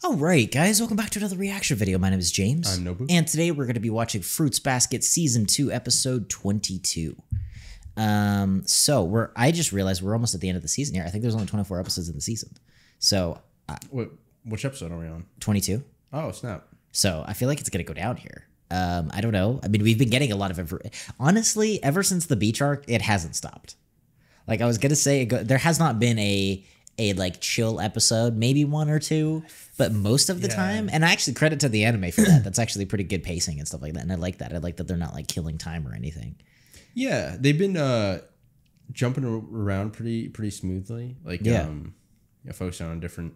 Alright guys, welcome back to another reaction video. My name is James. I'm Nobu. And today we're going to be watching Fruits Basket Season 2, Episode 22. I just realized we're almost at the end of the season here. I think there's only 24 episodes in the season. So... Wait, which episode are we on? 22. Oh, snap. So I feel like it's going to go down here. I don't know. I mean, we've been getting a lot of information. Honestly, ever since the beach arc, it hasn't stopped. Like I was going to say, there has not been a like chill episode, maybe one or two, but most of the time, and I actually credit to the anime for that. That's actually pretty good pacing and stuff like that. And I like that. I like that they're not like killing time or anything. Yeah, they've been jumping around pretty smoothly. Like focusing on different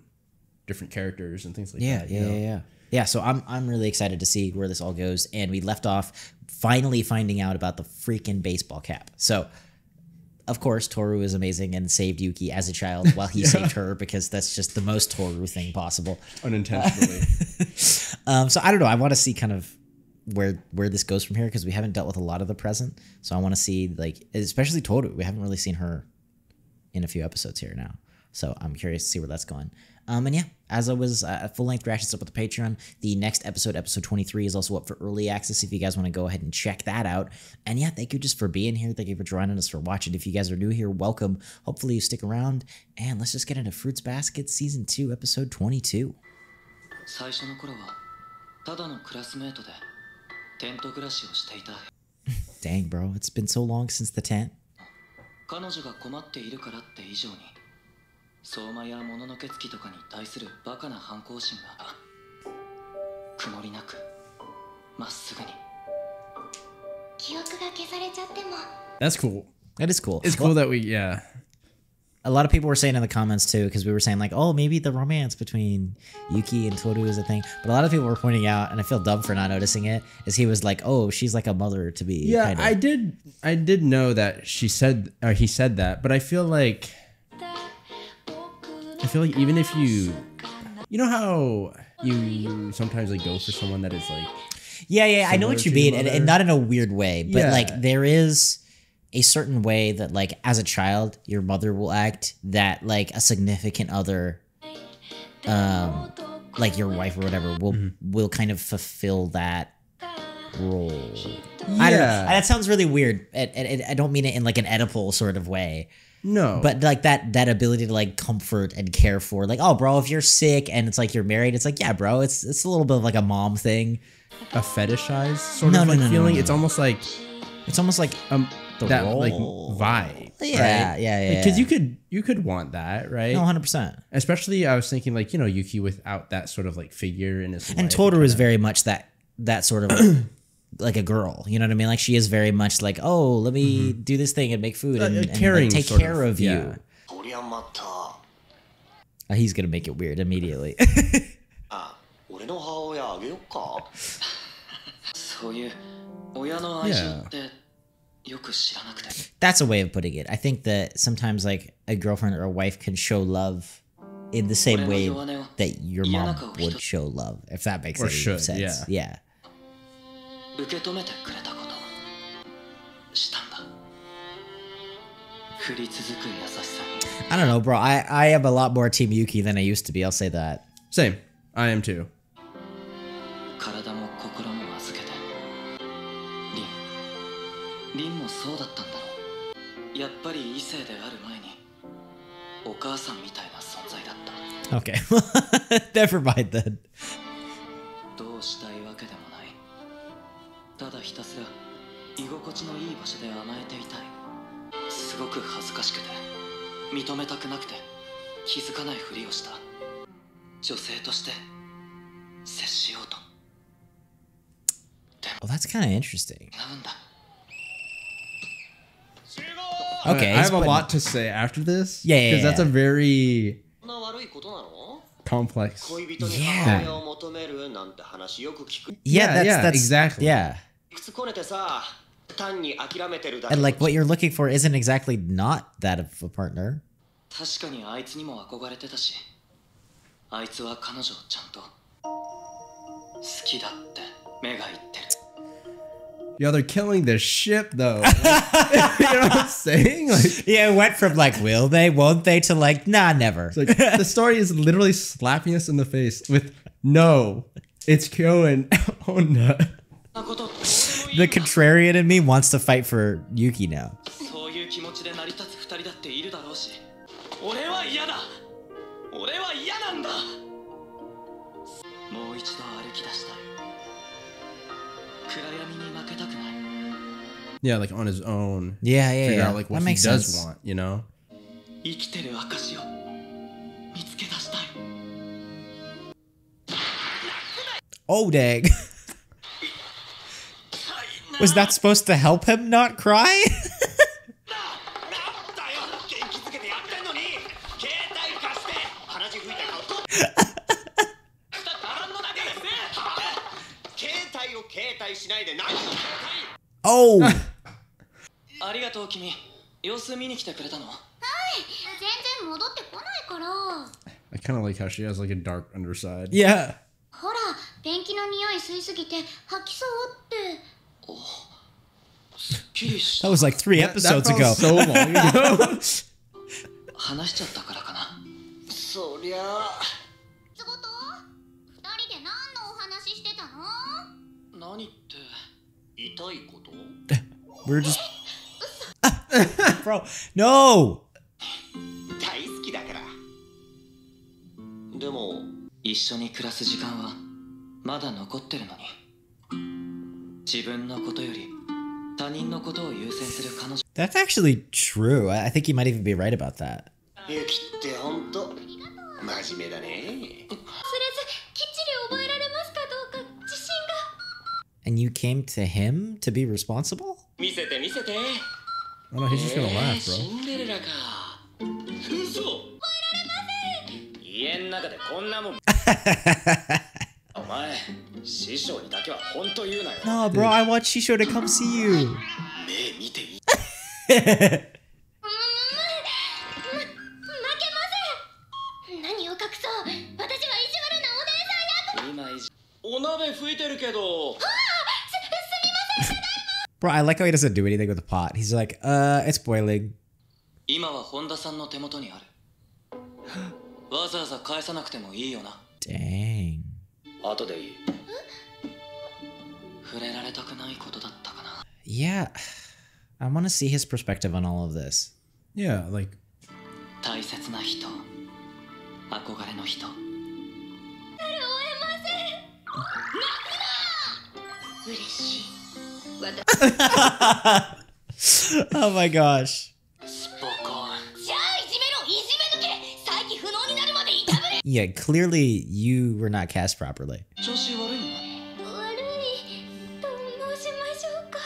characters and things like that. Yeah. So I'm really excited to see where this all goes. And we left off finally finding out about the freaking baseball cap. So of course, Toru is amazing and saved Yuki as a child while he saved her, because that's just the most Toru thing possible. Unintentionally. So I don't know. I want to see kind of where this goes from here, because we haven't dealt with a lot of the present. So I want to see, like, especially Toru. We haven't really seen her in a few episodes here now. So I'm curious to see where that's going. And yeah, as always, full-length reactions up with the Patreon. The next episode, episode 23, is also up for early access if you guys want to go ahead and check that out. And yeah, thank you just for being here. Thank you for joining us, for watching. If you guys are new here, welcome. Hopefully you stick around. And let's just get into Fruits Basket Season 2, Episode 22. Dang, bro. It's been so long since the tent. 相馬や物のけつきとかに対するバカな反抗心が曇りなくまっすぐに記憶が消されちゃっても That's cool. That is cool. It's cool that yeah. A lot of people were saying in the comments too, because we were saying like, oh, maybe the romance between Yuki and Toru is a thing. But a lot of people were pointing out, and I feel dumb for not noticing it, is he was like, oh, she's like a mother to be. Yeah, kind of. I did know that he said that, but I feel like even if you know how you sometimes like go for someone that is like I know what you mean, and not in a weird way, but like there is a certain way that like as a child your mother will act that like a significant other, like your wife or whatever, will kind of fulfill that role. I don't know. That sounds really weird. I don't mean it in like an Oedipal sort of way. No, but like that ability to like comfort and care for, like, oh bro, if you're sick and it's like you're married, it's like, yeah bro, it's a little bit of like a mom thing, a fetishized sort of feeling. It's almost like the that role. like vibe. Yeah, right? yeah. Because you could want that, right? No, 100%. Especially I was thinking like, Yuki without that sort of like figure in his life. And Toru is very much that sort of like a girl, you know what I mean? Like she is very much like, oh, let me do this thing and make food and like, take care of you. He's gonna make it weird immediately. That's a way of putting it. I think that sometimes like a girlfriend or a wife can show love in the same way that your mom would show love, if that makes any sense. Yeah. I don't know, bro. I am a lot more Team Yuki than I used to be. I'll say that. Same. I am too. Okay. Never mind then. ただひたすら居心地のいい場所で甘えていたい。すごく恥ずかしくて認めたくなくて気づかないふりをした。女性として接しようと。 Oh, that's kind of interesting. なんだ。 Okay, I have a lot to say after this. Yeah, because that's a very complex. That's exactly. Yeah. And like what you're looking for isn't exactly not that of a partner. Yo, they're killing the ship though. You know what I'm saying? Like, yeah, it went from like, will they, won't they, to like, nah, never. like the story is literally slapping us in the face with no, it's Kyo and oh no. The contrarian in me wants to fight for Yuki now. そういう気持ちで成り立つ二人だっているだろうし、俺は嫌だ。俺は嫌なんだ。もう一度歩き出したい。暗闇に負けたくない。Yeah, like on his own. Yeah, yeah, Figure yeah. out like what That he makes does sense. want, you know? 生きてる証を見つけ出したい。 Oh, dang. Was that supposed to help him not cry? なんだよ、元気づけてやってんのに携帯貸して鼻血吹いた顔と携帯を携帯しないで何を携 Oh. 帯ありがとう君、様子見に来てくれたの？全然戻ってこないから。 I kind of like how she has like a dark underside. Yeah. ほら、ペンキの匂い吸いすぎて吐きそうって。すっきりし That た。 was like 3 That episodes felt ago. so long ago. 話しちゃったからかな。そりゃあ。仕事？二人で何のお話してたの？何って痛いこと？ We're just. Bro, no. 大好きだから。でも一緒に暮らす時間はまだ残ってるのに、自分のことより他人のことを優先する彼女。 That's actually true. I think you might even be right about that. ユキって本当真面目だね。忘れずきっちり覚えられますかどうか自信が。 And you came to him to be responsible? 見せて見せて。 Oh no, he's just gonna laugh, シ bro. ンデレラか。嘘。覚えられません。家の中でこんなもん。お前、師匠にだけは本当言うなよ。 No, bro, I want Shisho to come see you. 目見ていい。負けません。何を隠そう。私は意地悪なお姉さん役。今お鍋吹いてるけど。 Bro, I like how he doesn't do anything with the pot. He's like, it's boiling. 今は本田さんの手元にある。わざわざ返さなくてもいいよな。 Dang. 後でいい。触れられたくないことだったかな。 Yeah. I want to see his perspective on all of this. Yeah, like 大切な人、憧れの人。 嬉しい。 Oh my gosh. スポコン。 じゃあいじめろ、いじめ抜け。再起不能になるまでいたぶれ。 Yeah, clearly you were not cast properly. 調子悪いの？ 悪いと申しましょうか。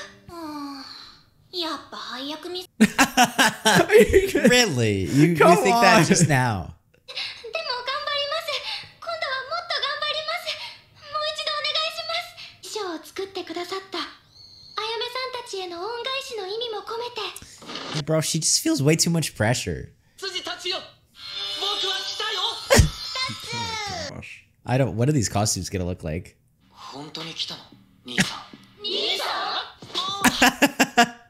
やっぱ配役ミス。 Really? You Come think that on. just now? でも頑張ります。今度はもっと頑張ります。もう一度お願いします。衣装を作ってくださったあやめさんたちへの恩返しの意味も込めて。 Hey, bro, she just feels way too much pressure. 辻たちよ。僕は来たよ。 gosh. I don't. What are these costumes gonna look like? 本当に来たの、兄さん。兄さん。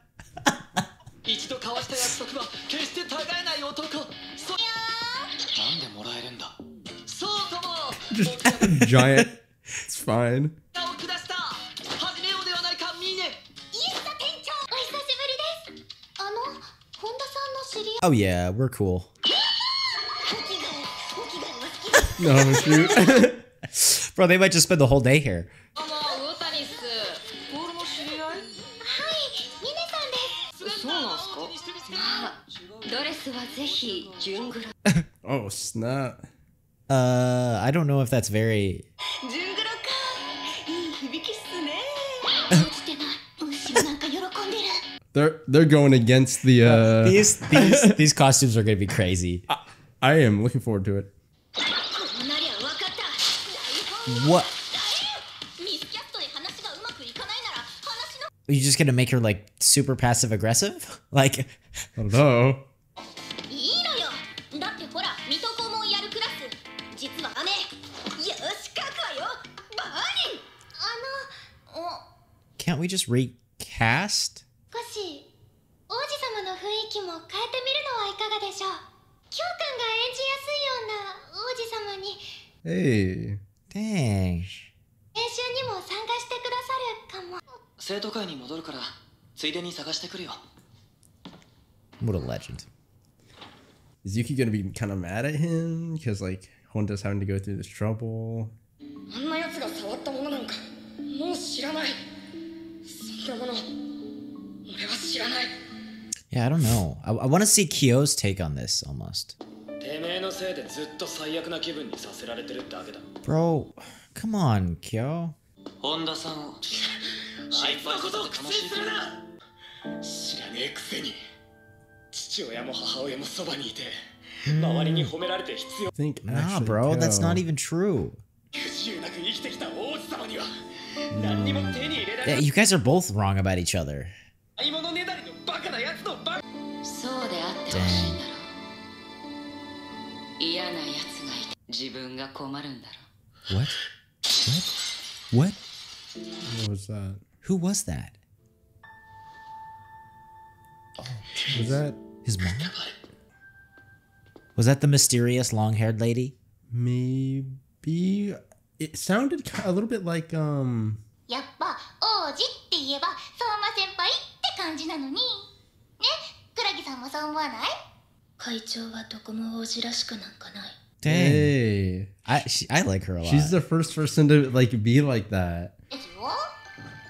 一度交わした約束は決してたがえない男。なんでもらえるんだ。そうとも。 Just giant. It's fine. を下した。始めようではないか、ミーネ。イエスタ店長、お久しぶりです。本田さんの知り Oh yeah, we're cool. お着替えは好きです。 No shoot. Bro, they might just spend the whole day here. どうも、魚谷っす。ボールの知り合い？はい、ミネさんです。そうなんすか？ドレスはぜひ順グラ。 Oh snap. I don't know if that's very. 順グラか。いい響きっすね。落ちてない。むしろなんか喜んでる。 They're going against the These costumes are gonna be crazy. I am looking forward to it. なりゃ分かった。 What? ミスキャストで話がうまくいかないなら話の。 Are you just gonna make her like super passive aggressive? Like, I don't know. いいのよ。だってほら、水戸黄門やるクラス。実は雨。よし、書くわよ。バーニン。can't we just cast? 少し王子様の雰囲気も変えてみるのはいかがでしょう。キョウ君が演じやすいような王子様に Hey. Dang. 練習にも参加してくださるかも。生徒会に戻るからついでに探してくるよ。 What a legend. Is Yuki gonna be kind of mad at him because like Honda's having to go through this trouble? あんな奴が触ったものなんかもう知らない。そんなもの俺は知らない。 Yeah, I don't know. I want to see Kyo's take on this almost. てめえのせいでずっと最悪な気分にさせられてるだけだ。 Bro, come on, Kyo. 本田さんをあいつのことを口にするな。知らねえくせに父親も母親もそばにいて周りに褒められて必要 I think Nah, actually, bro, that's not Kyo- even true. 不自由なく生きてきた王子様には何にも手に入れら Yeah, れない you guys are both wrong about each other. 買い物ねだりのバカなやつのバカ。そうであってほしいんだろう。嫌な奴がいて自分が困るんだろ What? What? What was that? Who was that? Was that His mom? Was that the mysterious long-haired lady? maybe? It sounded a little bit like やっぱ王子って言えば相馬先輩って感じなのにね。クラギさんもそう思わない？会長はどこも王子らしくなんかない。 Dang. hey. I like her a lot. She's the first person to like be like that. ですよ。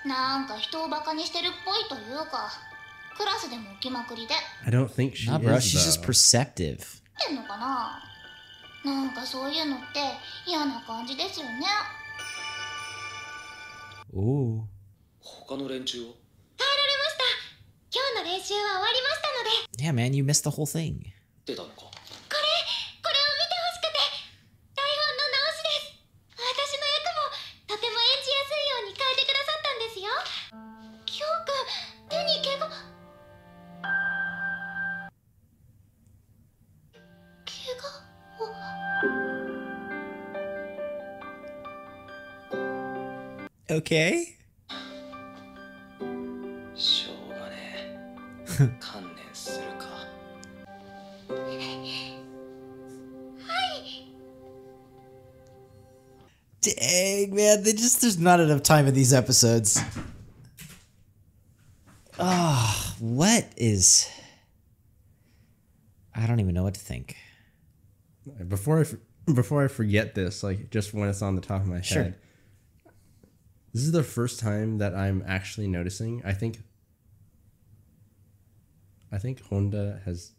なんか人をバカにしてるっぽいというか、クラスでも起きまくりで。 I don't think she Nah, bro, is she's just though. perceptive. ってんのかな。なんかそういうのって嫌な感じですよね。 Ooh. 他の連中を帰られました。今日の練習は終わりましたので。 Yeah, man, you missed the whole thing. 出たのか。これを見てほしくて。台本の直しです。私の役もとても演じやすいように変えてくださったんですよ。キョウ君、手に怪我。怪我を。 Okay. しょうがねえ観念するか。 Dang, man, there's not enough time in these episodes. Ah, what is... I don't even know what to think. Before I forget this, like just when it's on the top of my Sure. head, this is the first time that I'm actually noticing. I think Honda has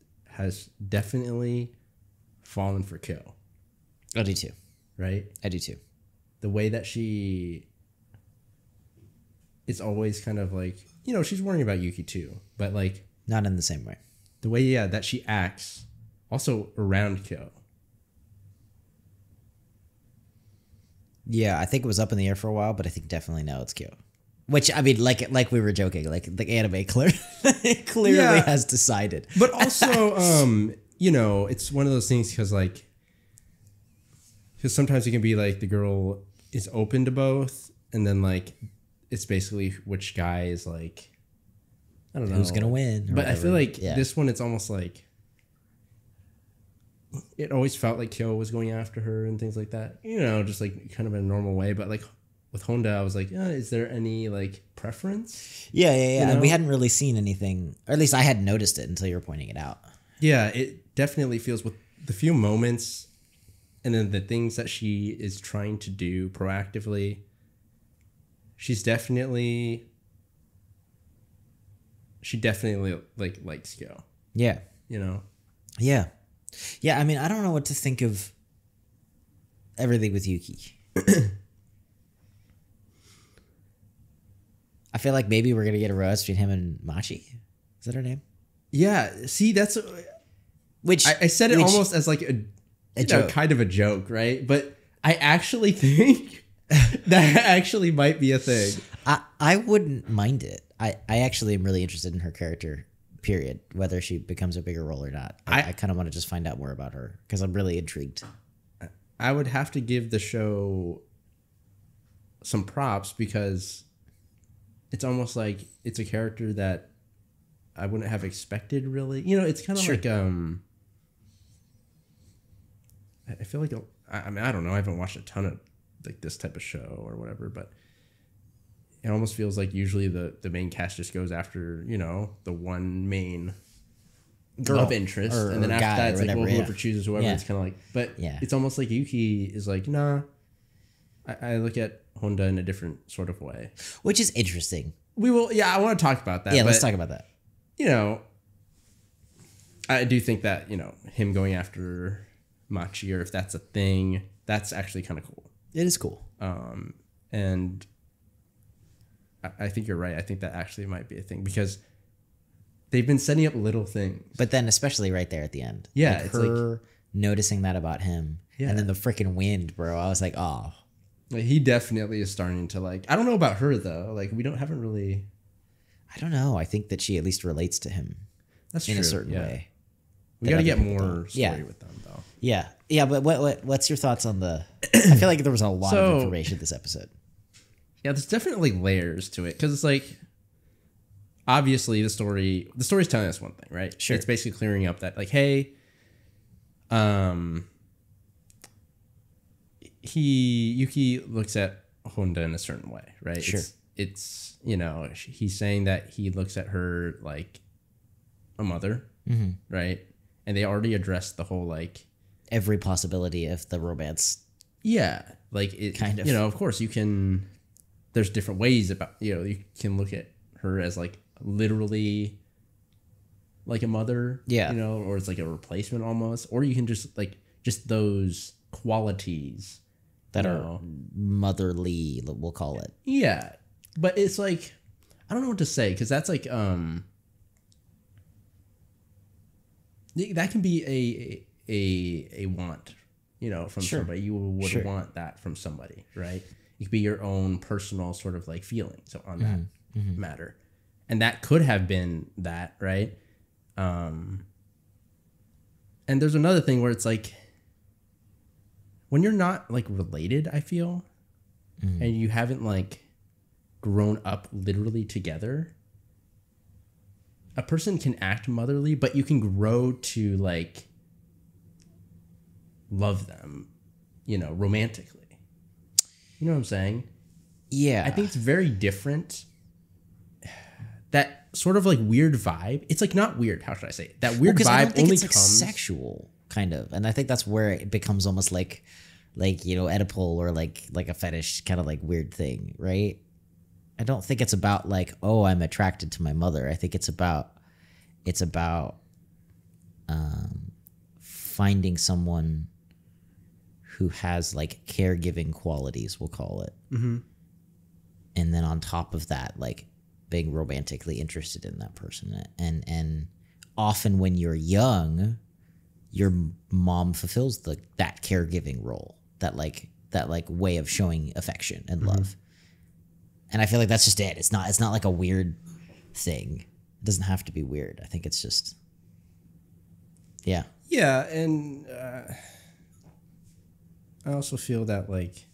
definitely fallen for Kyo, I do too. right? I do too. The way that she is always kind of like, you know, she's worrying about Yuki too, but like Not in the same way. the way, yeah, that she acts also around Kyo. Yeah, I think it was up in the air for a while, but I think definitely now it's Kyo. Which, I mean, like we were joking, like the anime clearly Yeah. has decided. But also, you know, it's one of those things because sometimes it can be like the girl is open to both, and then like it's basically which guy is like, I don't know Who's gonna win? or But I whatever. feel like Yeah. this one, it's almost like it always felt like Kyo was going after her and things like that. You know, just like kind of in a normal way. But like with Honda, I was like, is there any like preference? Yeah. And we know? hadn't really seen anything, or at least I hadn't noticed it until you were pointing it out. Yeah, it definitely feels with the few moments and then the things that she is trying to do proactively, she definitely like likes Kyo, Yeah. you know? Yeah. Yeah, I mean, I don't know what to think of everything with Yuki. I feel like maybe we're going to get a rose between him and Machi. Is that her name? Yeah, see, that's Which I said it which- almost as like a joke. kind of a joke, right? But I actually think that actually might be a thing. I wouldn't mind it. I actually am really interested in her character, period, whether she becomes a bigger role or not. I kind of want to just find out more about her because I'm really intrigued. I would have to give the show some props because it's almost like it's a character that I wouldn't have expected, really. You know, it's kind of Sure. like I feel like I mean, I don't know. I haven't watched a ton of like this type of show or whatever, but it almost feels like usually the main cast just goes after, you know, the one main Girl love interest, or- and then or after guy that or it's whatever, like, well, whoever yeah. chooses whoever, Yeah. it's kind of like, but Yeah. it's almost like Yuki is like, nah, I look at Honda in a different sort of way. Which is interesting. We will, yeah, I want to talk about that. Yeah, let's but, talk about that. you know, I do think that, you know, him going after Machi, or if that's a thing, that's actually kind of cool. It is cool. And I think you're right. I think that actually might be a thing because they've been setting up little things. But then especially right there at the end. Yeah, Like it's her noticing that about him. Yeah. And then the freaking wind, bro. I was like, oh. Like, he definitely is starting to like, I don't know about her though. Like haven't really. I don't know. I think that she at least relates to him That's in true. a certain yeah. way. We that got to other get people more don't. story Yeah. with them though. Yeah. Yeah, but what's your thoughts on the I feel like there was a lot of So- information this episode. Yeah, there's definitely layers to it because it's like, obviously the story's telling us one thing, right? Sure. It's basically clearing up that like, hey, Yuki looks at Honda in a certain way, right? Sure. It's you know, he's saying that he looks at her like a mother, right? And they already addressed the whole like, Every possibility of the romance. yeah, like it Kind of. you know, of course you can, there's different ways about, you know, you can look at her as like literally like a mother, Yeah. you know, or it's like a replacement almost, or you can just like, just those qualities That you are know. motherly, we'll call it. Yeah, but it's like, I don't know what to say because that's like that can be a want, you know, from Sure. somebody. You would Sure. want that from somebody, right? It could be your own personal sort of like feeling so on that matter, and that could have been that, right? And there's another thing where it's like, when you're not like related, I feel, and you haven't like grown up literally together, a person can act motherly, but you can grow to like love them, you know, romantically. You know what I'm saying? Yeah. I think it's very different. That sort of like weird vibe. It's like not weird. How should I say it? That weird 'cause I don't vibe think only it's like comes. sexual, kind of. And I think that's where it becomes almost like you know, Oedipal or like a fetish kind of like weird thing, right? I don't think it's about like, oh, I'm attracted to my mother. I think it's about finding someone who has like caregiving qualities, we'll call it. Mm-hmm. And then on top of that, like being romantically interested in that person. And often when you're young, your mom fulfills that caregiving role, that way of showing affection and love. And I feel like that's just it. It's not like a weird thing. It doesn't have to be weird. I think it's just, yeah. Yeah, and I also feel that like,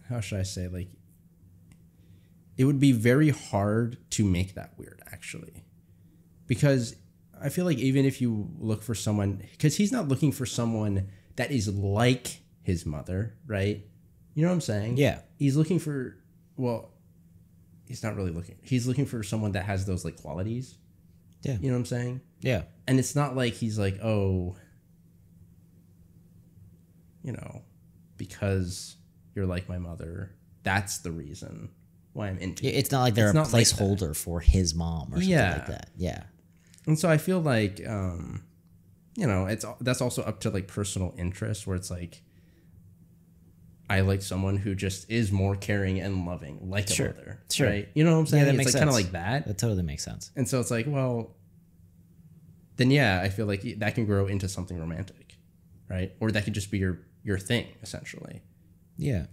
how should I say, like, it would be very hard to make that weird, actually, because I feel like even if you look for someone, because he's not looking for someone that is like his mother, right? You know what I'm saying? Yeah. He's looking for, well, he's not really looking. He's looking for someone that has those like qualities. Yeah. You know what I'm saying? Yeah. And it's not like he's like, oh, you know, because you're like my mother, that's the reason why I'm into you. It's not like they're It's a not like placeholder for his mom or something Yeah. like that. Yeah. And so I feel like, you know, that's also up to like personal interest, where it's like, I like someone who just is more caring and loving, like Sure. a mother. Sure. Right? You know what I'm saying? Yeah, that It's makes like kind of sense. like that. That totally makes sense. And so it's like, well, then yeah, I feel like that can grow into something romantic, right? Or that could just be your thing, essentially. Yeah.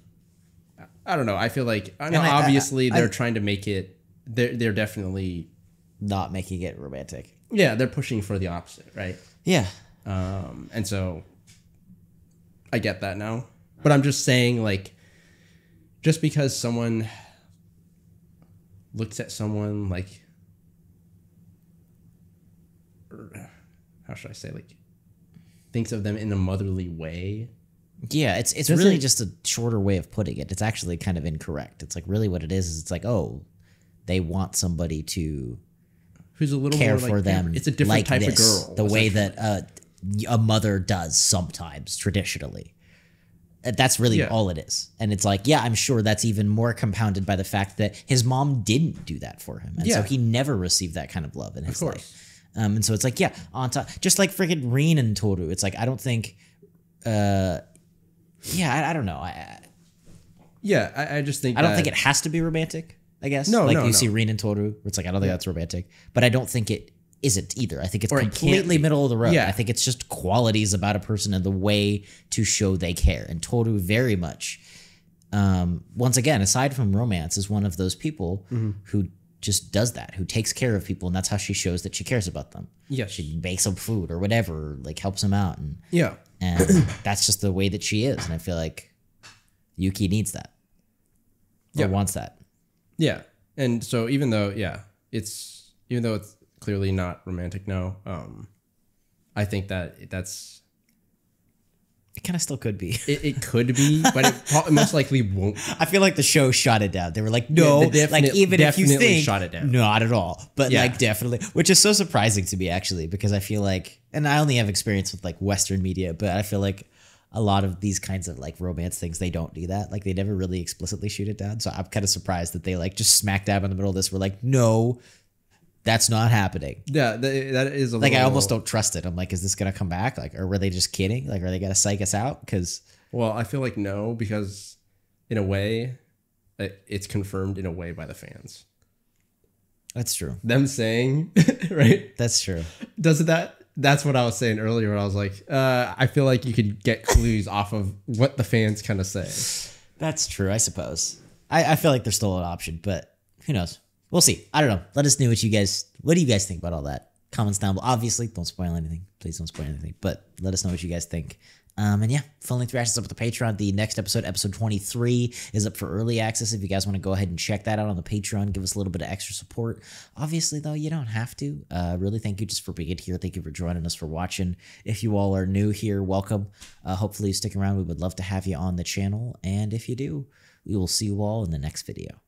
I don't know. I feel like, I know And I- obviously I- they're trying to make it, they're definitely, Not making it romantic. yeah, they're pushing for the opposite, right? Yeah. And so I get that now. But I'm just saying, like, just because someone looks at someone like, how should I say, like, thinks of them in a motherly way. Yeah, it's really just a shorter way of putting it. It's actually kind of incorrect. It's like really what it is it's like, oh, they want somebody to who's a little care more for like them. It's a different like type of this, girl. the way that a mother does sometimes traditionally. That's really all it is. And it's like, yeah, I'm sure that's even more compounded by the fact that his mom didn't do that for him. And so he never received that kind of love in his life. And so it's like, yeah, on top, just like freaking Rin and Toru. It's like, I don't think, I don't know. I just think I don't think it has to be romantic, I guess. You see Rin and Toru, where it's like, I don't think that's romantic. But I don't think it isn't either. I think it's completely middle of the road. Yeah. I think it's just qualities about a person and the way to show they care. And Toru very much, once again, aside from romance, is one of those people who just does that, who takes care of people, and that's how she shows that she cares about them. Yes. She makes them food or whatever, like helps them out. And and that's just the way that she is. And I feel like Yuki needs that. Or wants that. Yeah. And so even though it's clearly not romantic, I think that's it kind of still could be. It could be, but it most likely won't. I feel like the show shot it down. They were like, no, like even if you think, shot it down. Not at all. But like definitely, which is so surprising to me actually, because I feel like, and I only have experience with like Western media, but I feel like a lot of these kinds of like romance things, they don't do that. Like they never really explicitly shoot it down. So I'm kind of surprised that they like just smack dab in the middle of this. We're like, no, that's not happening. Yeah, that is a like I almost don't trust it. I'm like, is this gonna come back? Like, or were they just kidding? Like, are they gonna psych us out? Because I feel like no, because in a way, it's confirmed in a way by the fans. That's true. Them saying, right? That's true. That's what I was saying earlier. When I was like, I feel like you could get clues off of what the fans kind of say. That's true, I suppose. I feel like there's still an option, but who knows? We'll see. I don't know. Let us know what do you guys think about all that? Comments down below. Obviously, don't spoil anything. Please don't spoil anything. But let us know what you guys think. And yeah, Full Length Reactions up with the Patreon. The next episode 23, is up for early access. If you guys want to go ahead and check that out on the Patreon, give us a little bit of extra support. Obviously, though, you don't have to. Really, thank you just for being here. Thank you for joining us, for watching. If you all are new here, welcome. Hopefully, you stick around. We would love to have you on the channel. And if you do, we will see you all in the next video.